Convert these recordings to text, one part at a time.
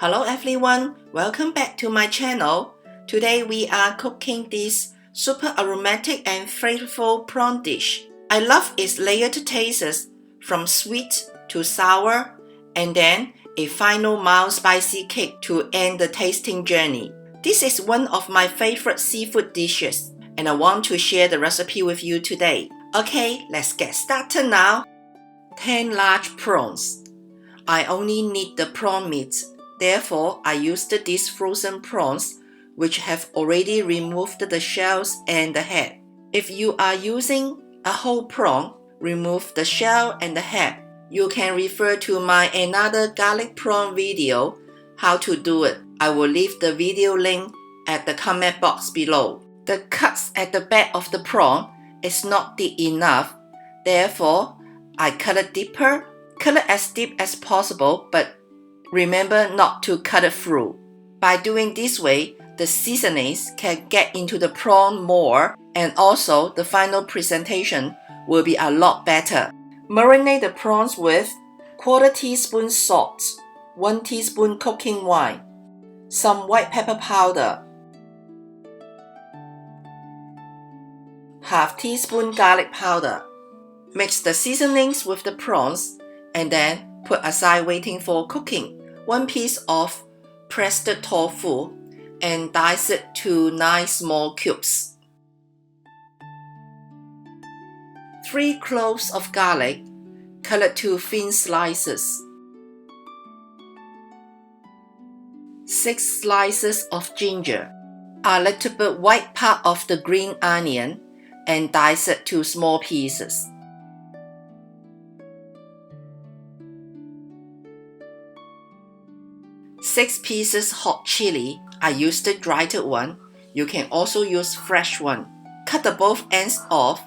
Hello everyone, welcome back to my channel. Today we are cooking this super aromatic and flavorful prawn dish. I love its layered tastes from sweet to sour and then a final mild spicy kick to end the tasting journey. This is one of my favorite seafood dishes and I want to share the recipe with you today. Okay, let's get started now. 10 large prawns. I only need the prawn meat. Therefore, I used these frozen prawns which have already removed the shells and the head. If you are using a whole prawn, remove the shell and the head. You can refer to my another garlic prawn video how to do it. I will leave the video link at the comment box below. The cuts at the back of the prawn is not deep enough. Therefore, I cut it deeper. Cut it as deep as possible, but remember not to cut it through. By doing this way, the seasonings can get into the prawn more and also the final presentation will be a lot better. Marinate the prawns with 1/4 teaspoon salt, 1 teaspoon cooking wine, some white pepper powder, 1/2 teaspoon garlic powder. Mix the seasonings with the prawns and then put aside waiting for cooking. 1 piece of pressed tofu and dice it to 9 small cubes. 3 cloves of garlic, cut it to thin slices. 6 slices of ginger. A little bit white part of the green onion and dice it to small pieces. 6 pieces hot chili. I used the dried one. You can also use fresh one. Cut the both ends off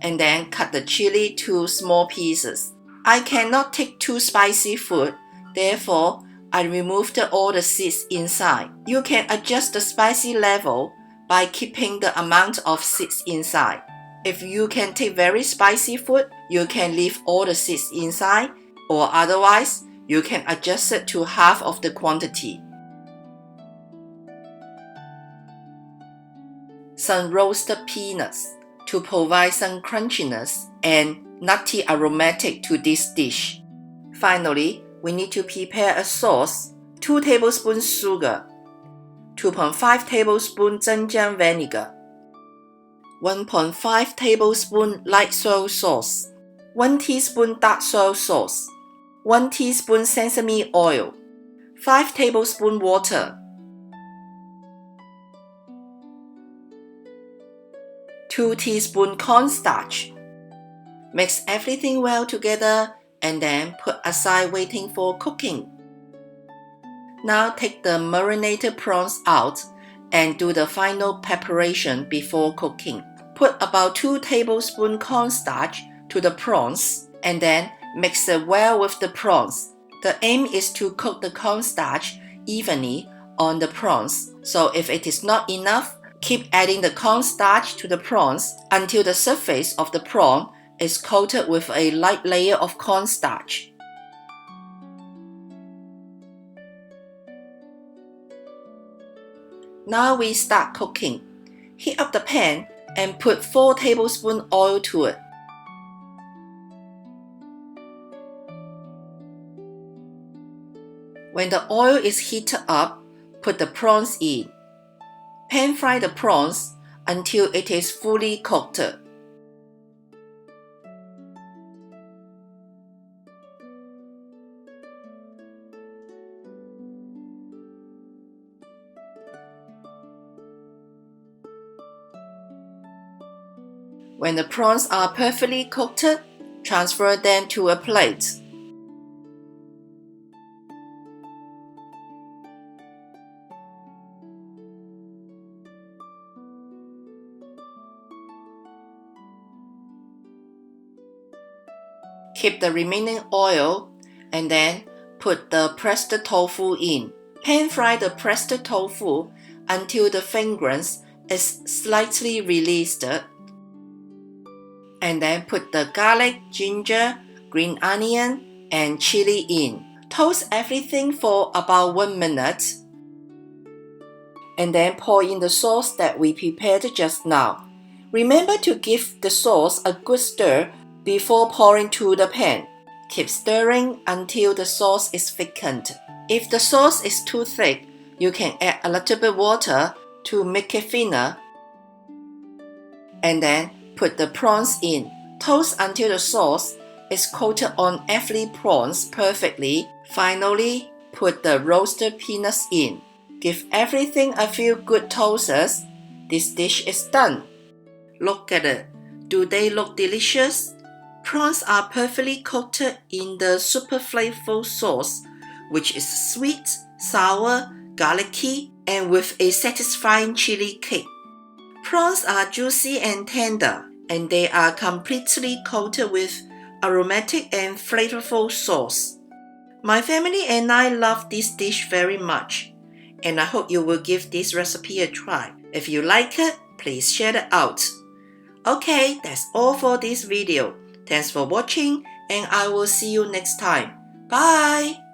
and then cut the chili to small pieces. I cannot take too spicy food, therefore I removed all the seeds inside. You can adjust the spicy level by keeping the amount of seeds inside. If you can take very spicy food, you can leave all the seeds inside, or otherwise, you can adjust it to half of the quantity. Some roasted peanuts to provide some crunchiness and nutty aromatic to this dish. Finally, we need to prepare a sauce. 2 tablespoons sugar, 2.5 tablespoons Chinkiang vinegar, 1.5 tablespoon light soy sauce, 1 teaspoon dark soy sauce, 1 teaspoon sesame oil, 5 tablespoons water, 2 teaspoons cornstarch. Mix everything well together and then put aside waiting for cooking. Now take the marinated prawns out and do the final preparation before cooking. Put about 2 tablespoons cornstarch to the prawns and then mix it well with the prawns. The aim is to cook the cornstarch evenly on the prawns, so if it is not enough, keep adding the cornstarch to the prawns until the surface of the prawn is coated with a light layer of cornstarch. Now we start cooking. Heat up the pan and put 4 tablespoons oil to it. When the oil is heated up, put the prawns in. Pan fry the prawns until it is fully cooked. When the prawns are perfectly cooked, transfer them to a plate. Keep the remaining oil and then put the pressed tofu in. Pan fry the pressed tofu until the fragrance is slightly released. And then put the garlic, ginger, green onion, and chili in. Toast everything for about 1 minute. And then pour in the sauce that we prepared just now. Remember to give the sauce a good stir before pouring to the pan. Keep stirring until the sauce is thickened. If the sauce is too thick, you can add a little bit water to make it thinner. And then put the prawns in. Toast until the sauce is coated on every prawns perfectly. Finally, put the roasted peanuts in. Give everything a few good toasts. This dish is done. Look at it. Do they look delicious? Prawns are perfectly coated in the super flavorful sauce, which is sweet, sour, garlicky, and with a satisfying chili kick. Prawns are juicy and tender, and they are completely coated with aromatic and flavorful sauce. My family and I love this dish very much, and I hope you will give this recipe a try. If you like it, please share it out. Okay, that's all for this video. Thanks for watching, and I will see you next time. Bye!